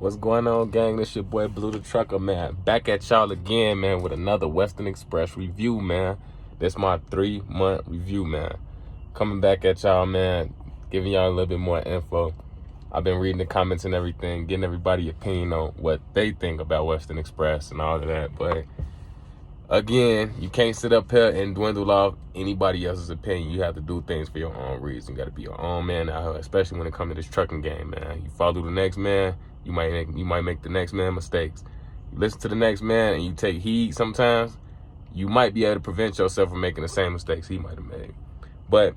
What's going on, gang? This your boy Blue the Trucker, man. Back at y'all again, man, with another Western Express review, man. This my 3-month review, man. Coming back at y'all, man, giving y'all a little bit more info. I've been reading the comments and everything, getting everybody's opinion on what they think about Western Express and all of that. But again, you can't sit up here and dwindle off anybody else's opinion. You have to do things for your own reason. You got to be your own man out here, especially when it comes to this trucking game, man. You follow the next man, you might make the next man mistakes. You listen to the next man and you take heed sometimes, you might be able to prevent yourself from making the same mistakes he might have made. But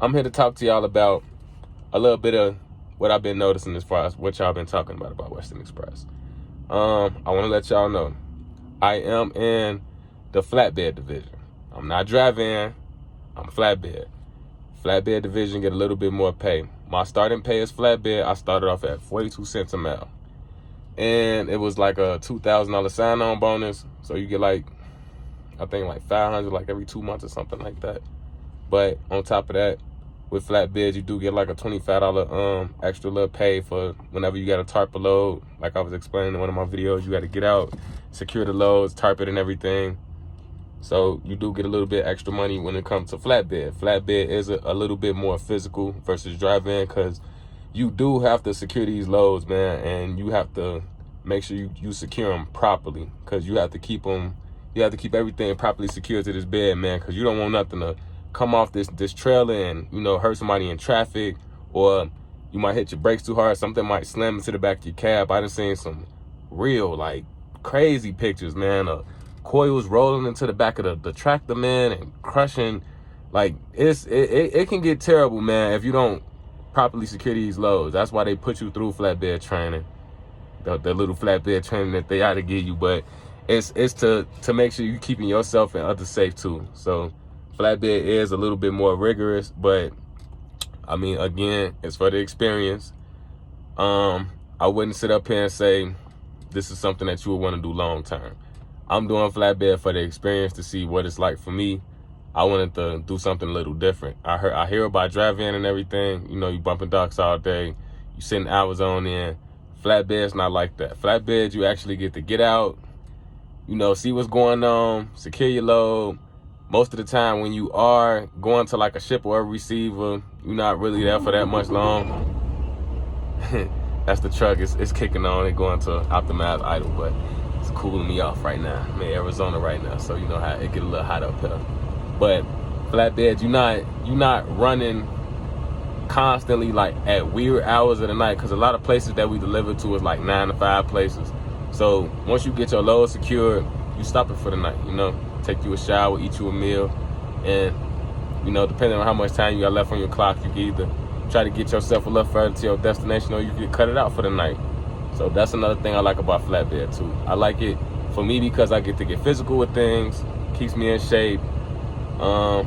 I'm here to talk to y'all about a little bit of what I've been noticing as far as what y'all been talking about Western Express. I want to let y'all know I am in the flatbed division. I'm not drive-in, I'm flatbed. Flatbed division get a little bit more pay. My starting pay is flatbed. I started off at 42 cents a mile. And it was like a $2,000 sign-on bonus. So you get like, I think like 500 like every 2 months or something like that. But on top of that, with flatbeds, you do get like a $25 extra little pay for whenever you got to tarp a load. Like I was explaining in one of my videos, you got to get out, secure the loads, tarp it and everything. So you do get a little bit extra money when it comes to flatbed. Flatbed is a little bit more physical versus drive-in because you do have to secure these loads, man, and you have to make sure you secure them properly because you have to keep them, you have to keep everything properly secured to this bed, man, because you don't want nothing to come off this trailer and, you know, hurt somebody in traffic, or you might hit your brakes too hard, something might slam into the back of your cab. I done seen some real, like, crazy pictures, man, coils rolling into the back of the tractor, man, and crushing. Like, it can get terrible, man, if you don't properly secure these loads. That's why they put you through flatbed training, the little flatbed training that they ought to give you. But it's to make sure you keeping yourself and others safe too. So flatbed is a little bit more rigorous, but I mean, again, it's for the experience. I wouldn't sit up here and say this is something that you would want to do long term. I'm doing flatbed for the experience to see what it's like for me. I wanted to do something a little different. I hear about drive-in and everything. You know, you bumping docks all day, you sitting hours on end. Flatbed's not like that. Flatbed, you actually get to get out, you know, see what's going on, secure your load. Most of the time when you are going to like a ship or a receiver, you're not really there for that much long. That's the truck, it's kicking on and going to optimize idle, but it's cooling me off right now. I'm in Arizona right now, so you know how it get a little hot up here. But flatbed, you're not running constantly like at weird hours of the night, because a lot of places that we deliver to is like 9 to 5 places. So once you get your load secured, you stop it for the night, you know, take you a shower, eat you a meal, and you know, depending on how much time you got left on your clock, you can either try to get yourself a little further to your destination, or you can cut it out for the night. So that's another thing I like about flatbed too. I like it for me because I get to get physical with things, keeps me in shape, a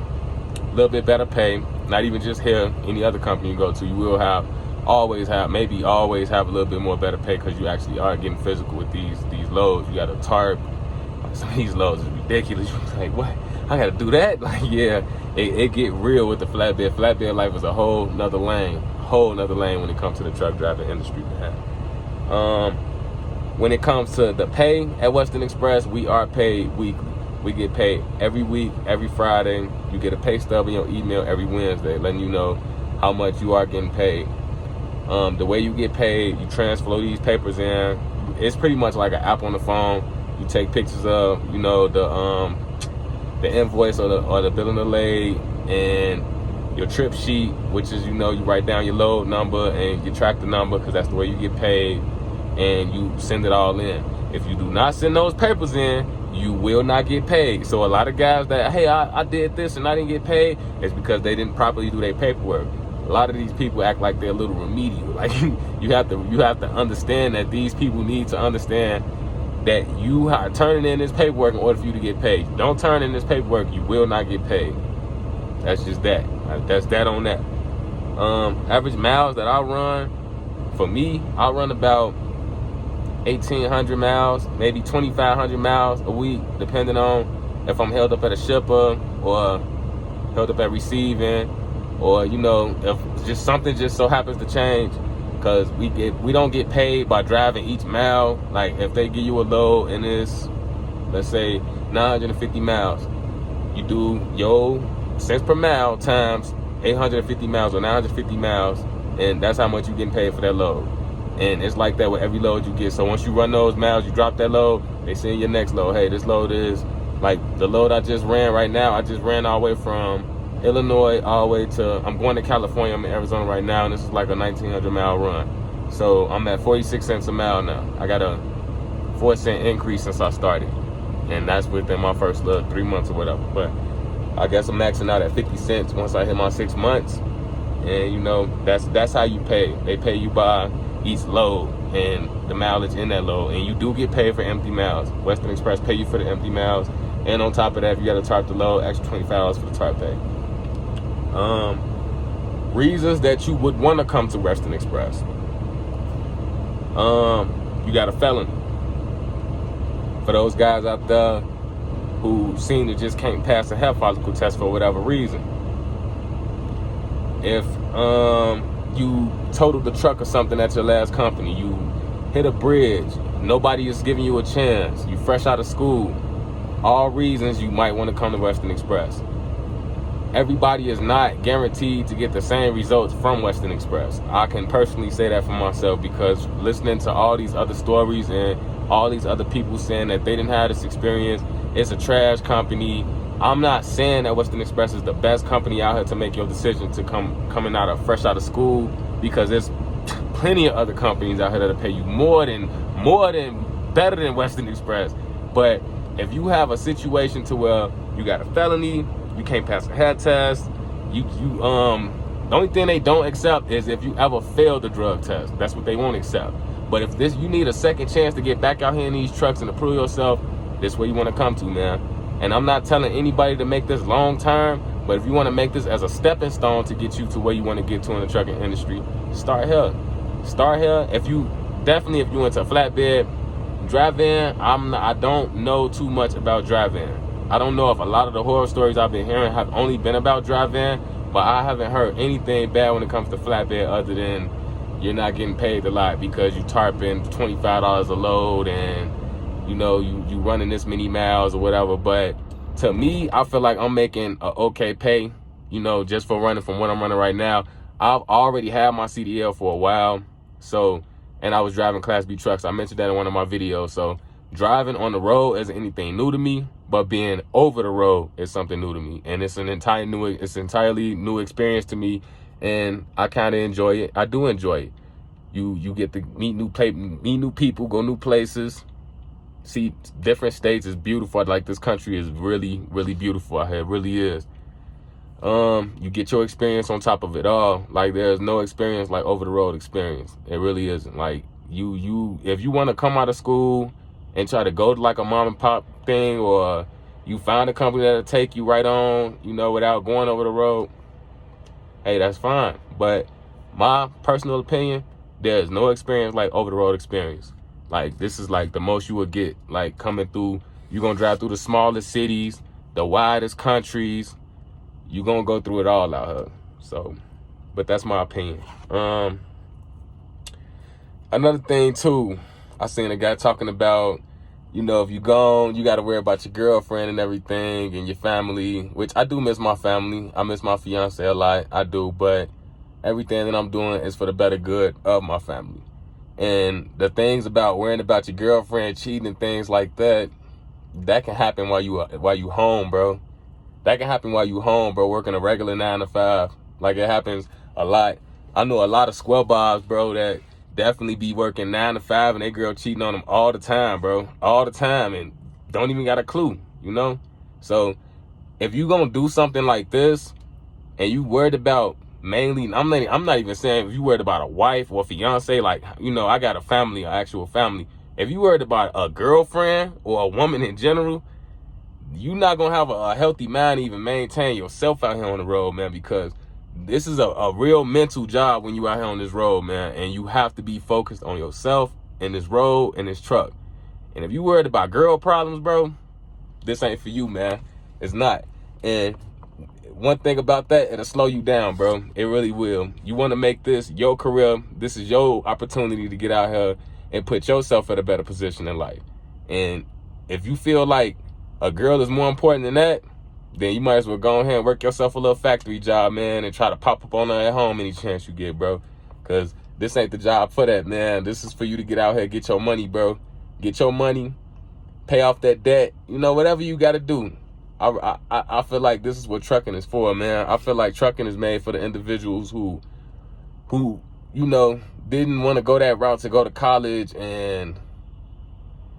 little bit better pay. Not even just here, any other company you go to, you will always have a little bit more better pay because you actually are getting physical with these loads. You got to tarp. Some of these loads is ridiculous. You're like, what? I got to do that? Like, yeah, it get real with the flatbed. Flatbed life is a whole nother lane when it comes to the truck driving industry, man. When it comes to the pay at Western Express, we are paid weekly. We get paid every week, every Friday. You get a pay stub in your email every Wednesday, letting you know how much you are getting paid. The way you get paid, you transfer these papers in. It's pretty much like an app on the phone. You take pictures of, you know, the invoice or the billing delay and your trip sheet, which is, you know, you write down your load number and your tractor number, because that's the way you get paid, and you send it all in. If you do not send those papers in, you will not get paid. So a lot of guys that, hey, I did this and I didn't get paid, it's because they didn't properly do their paperwork. A lot of these people act like they're a little remedial. Like you have to understand that these people need to understand that you are turning in this paperwork in order for you to get paid. Don't turn in this paperwork, you will not get paid. That's just that. That's that on that. Average miles that I run, for me, I run about 1,800 miles, maybe 2,500 miles a week, depending on if I'm held up at a shipper or held up at receiving, or, you know, if just something just so happens to change. because we don't get paid by driving each mile. Like if they give you a load and it's, let's say, 950 miles, you do your cents per mile times 850 miles or 950 miles, and that's how much you getting paid for that load. And it's like that with every load you get. So once you run those miles, you drop that load, they send your next load. Hey, this load is like the load I just ran right now. I just ran all the way from Illinois all the way to, I'm going to California. I'm in Arizona right now, and this is like a 1,900 mile run. So I'm at 46 cents a mile now. I got a 4-cent increase since I started, and that's within my first 3 months or whatever. But I guess I'm maxing out at 50 cents once I hit my 6 months. And you know, that's how you pay. They pay you by each load and the mileage in that load, and you do get paid for empty miles. Western Express pay you for the empty miles, and on top of that, if you got to tarp the load, extra $25 for the tarp pay. Reasons that you would want to come to Western Express. You got a felony. For those guys out there who seem to just can't pass a hair follicle test for whatever reason. If you totaled the truck or something at your last company, you hit a bridge, nobody is giving you a chance, you fresh out of school, all reasons you might want to come to Western Express. Everybody is not guaranteed to get the same results from Western Express. I can personally say that for myself, because listening to all these other stories and all these other people saying that they didn't have this experience, it's a trash company. I'm not saying that Western Express is the best company out here to make your decision to coming out of fresh out of school, because there's plenty of other companies out here that'll pay you more than better than Western Express. But if you have a situation to where you got a felony, you can't pass a hair test, the only thing they don't accept is if you ever fail the drug test. That's what they won't accept. But if you need a second chance to get back out here in these trucks and to prove yourself, this is where you want to come to, man. And I'm not telling anybody to make this long term, but if you want to make this as a stepping stone to get you to where you want to get to in the trucking industry, start here. Start here. If you into flatbed, drive-in, I don't know too much about drive-in. I don't know if a lot of the horror stories I've been hearing have only been about drive-in, but I haven't heard anything bad when it comes to flatbed other than you're not getting paid a lot because you tarping $25 a load and you know you running this many miles or whatever. But to me, I feel like I'm making a okay pay, you know, just for running from what I'm running right now. I've already had my CDL for a while, so, and I was driving Class B trucks. I mentioned that in one of my videos. So driving on the road isn't anything new to me, but being over the road is something new to me, and it's an entirely new experience to me, and I kind of enjoy it. I do enjoy it. You get to meet new people, go new places, see different states. Is beautiful. Like, this country is really, really beautiful out here. It really is. You get your experience on top of it all. Like, there's no experience like over the road experience. It really isn't. Like, if you want to come out of school and try to go to like a mom and pop thing, or you find a company that'll take you right on, you know, without going over the road, hey, that's fine. But my personal opinion, there's no experience like over the road experience. Like, this is like the most you would get, like coming through. You're gonna drive through the smallest cities, the widest countries. You're gonna go through it all out here. So, but that's my opinion. Another thing too, I seen a guy talking about, you know, if you gone, you got to worry about your girlfriend and everything and your family, which I do miss my family. I miss my fiance a lot. I do. But everything that I'm doing is for the better good of my family. And the things about worrying about your girlfriend, cheating and things like that, that can happen while you home, bro. That can happen while you home, bro, working a regular 9 to 5. Like, it happens a lot. I know a lot of square bobs, bro, that definitely be working 9 to 5 and they girl cheating on them all the time, bro. All the time, and don't even got a clue, you know? So if you gonna do something like this and you worried about mainly, I'm not even saying if you worried about a wife or a fiance, like, you know, I got a family, an actual family. If you worried about a girlfriend or a woman in general, you're not gonna have a healthy mind to even maintain yourself out here on the road, man, because this is a real mental job when you out here on this road, man, and you have to be focused on yourself and this road and this truck. And if you worried about girl problems, bro, this ain't for you, man. It's not. And one thing about that, it'll slow you down, bro. It really will. You want to make this your career. This is your opportunity to get out here and put yourself at a better position in life. And if you feel like a girl is more important than that, then you might as well go ahead and work yourself a little factory job, man, and try to pop up on her at home any chance you get, bro. Because this ain't the job for that, man. This is for you to get out here, get your money, bro. Get your money, pay off that debt, you know, whatever you got to do. I feel like this is what trucking is for, man. I feel like trucking is made for the individuals who you know, didn't want to go that route to go to college and,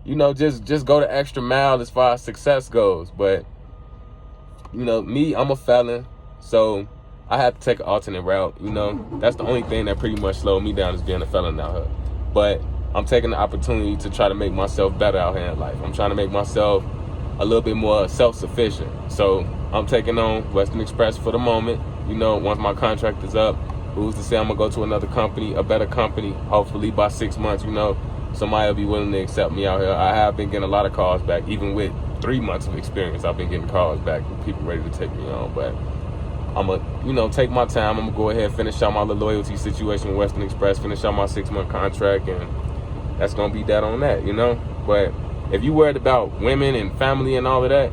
you know, just go the extra mile as far as success goes. But, you know, me, I'm a felon, so I have to take an alternate route, you know. That's the only thing that pretty much slowed me down is being a felon out here. But I'm taking the opportunity to try to make myself better out here in life. I'm trying to make myself a little bit more self-sufficient. So I'm taking on Western Express for the moment. You know, once my contract is up, who's to say I'm gonna go to another company, a better company, hopefully by 6 months, you know, somebody will be willing to accept me out here. I have been getting a lot of calls back, even with 3 months of experience. I've been getting calls back with people ready to take me on. But I'm gonna, you know, take my time. I'm gonna go ahead and finish out my little loyalty situation with Western Express, finish out my 6-month contract, and that's gonna be that on that, you know. But if you worried about women and family and all of that,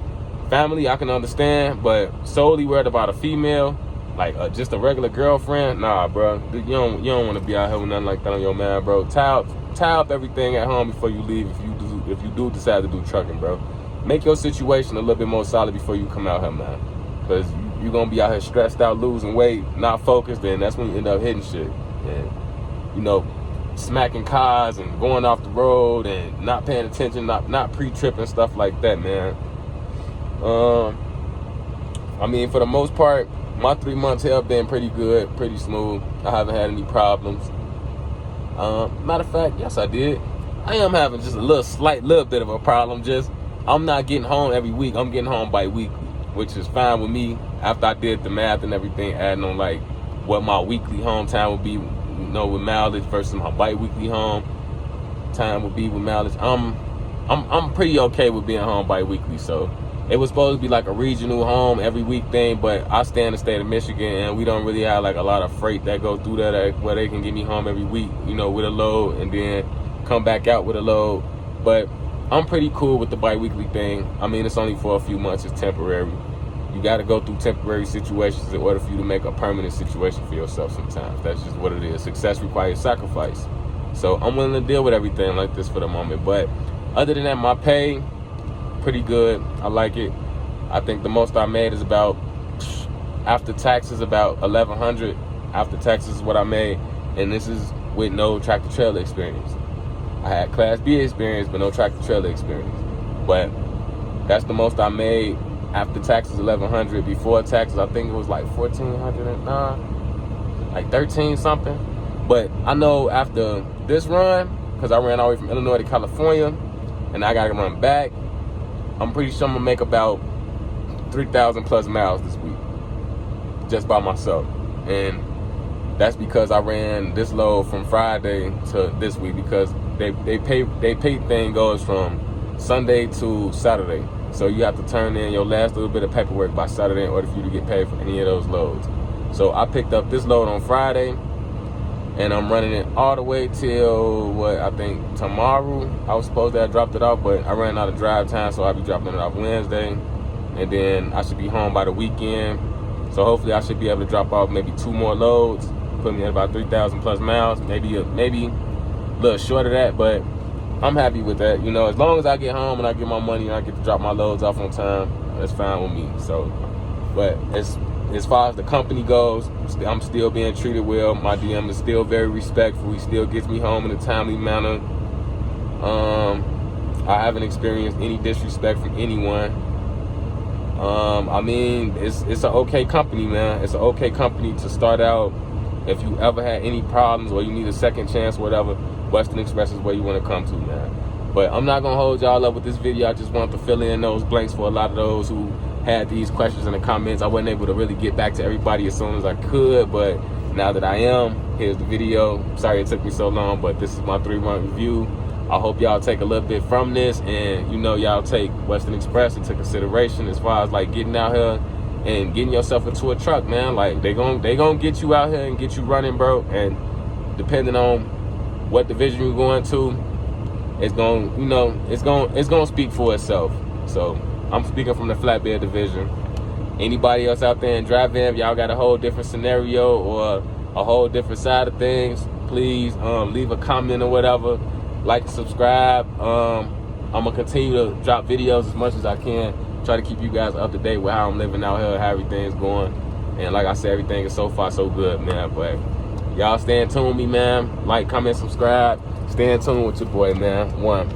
family I can understand, but solely worried about a female, like just a regular girlfriend, nah, bro. You don't want to be out here with nothing like that on your man, bro. Tie up everything at home before you leave. If you do decide to do trucking, bro, make your situation a little bit more solid before you come out here, man. Because you're gonna be out here stressed out, losing weight, not focused, and that's when you end up hitting shit. And you know, smacking cars and going off the road and not paying attention, not pre-tripping, stuff like that, man. I mean, for the most part, my 3 months have been pretty good, pretty smooth. I haven't had any problems. Matter of fact, yes, I did. I am having just a little bit of a problem. Just I'm not getting home every week. I'm getting home bi-weekly, which is fine with me. After I did the math and everything, adding on like what my weekly home time would be, you know, with mileage versus my bi-weekly home time would be with mileage. I'm pretty okay with being home bi-weekly. So it was supposed to be like a regional home every week thing, but I stay in the state of Michigan and we don't really have like a lot of freight that goes through that where they can get me home every week, you know, with a load and then come back out with a load. But I'm pretty cool with the bi-weekly thing. I mean, it's only for a few months, it's temporary. You got to go through temporary situations in order for you to make a permanent situation for yourself sometimes. That's just what it is. Success requires sacrifice. So I'm willing to deal with everything like this for the moment. But other than that, my pay, pretty good. I like it. I think the most I made is about, after taxes, about $1,100. After taxes is what I made. And this is with no tractor trailer experience. I had Class B experience, but no tractor trailer experience. But that's the most I made. After taxes, $1,100. Before taxes, I think it was like $1,409, like 13 something. But I know after this run, because I ran all the way from Illinois to California, and I got to run back, I'm pretty sure I'm gonna make about 3,000 plus miles this week, just by myself. And that's because I ran this load from Friday to this week, because they pay thing goes from Sunday to Saturday. So you have to turn in your last little bit of paperwork by Saturday in order for you to get paid for any of those loads. So I picked up this load on Friday, and I'm running it all the way till, I think tomorrow. I was supposed to have dropped it off, but I ran out of drive time, so I'll be dropping it off Wednesday. And then I should be home by the weekend. So hopefully I should be able to drop off maybe 2 more loads, put me at about 3,000 plus miles, maybe a little short of that, but I'm happy with that. You know, as long as I get home and I get my money and I get to drop my loads off on time, that's fine with me. So, but as far as the company goes, I'm still being treated well. My DM is still very respectful. He still gets me home in a timely manner. I haven't experienced any disrespect from anyone. I mean, it's an okay company, man. It's an okay company to start out. If you ever had any problems or you need a second chance or whatever, Western Express is where you want to come to, man. But I'm not going to hold y'all up with this video. I just want to fill in those blanks for a lot of those who had these questions in the comments. I wasn't able to really get back to everybody as soon as I could, but now that I am, here's the video. Sorry it took me so long, but this is my 3-month review. I hope y'all take a little bit from this, and you know, y'all take Western Express into consideration as far as like getting out here and getting yourself into a truck, man. Like they gonna get you out here and get you running, bro. And depending on what division you're going to, it's gonna speak for itself. So I'm speaking from the flatbed division. Anybody else out there in drive in, y'all got a whole different scenario or a whole different side of things, please leave a comment or whatever. Like and subscribe. I'm gonna continue to drop videos as much as I can. Try to keep you guys up to date with how I'm living out here, how everything's going. And like I said, everything is so far so good, man. But y'all stay in tune with me, man. Like, comment, subscribe. Stay in tune with your boy, man. One.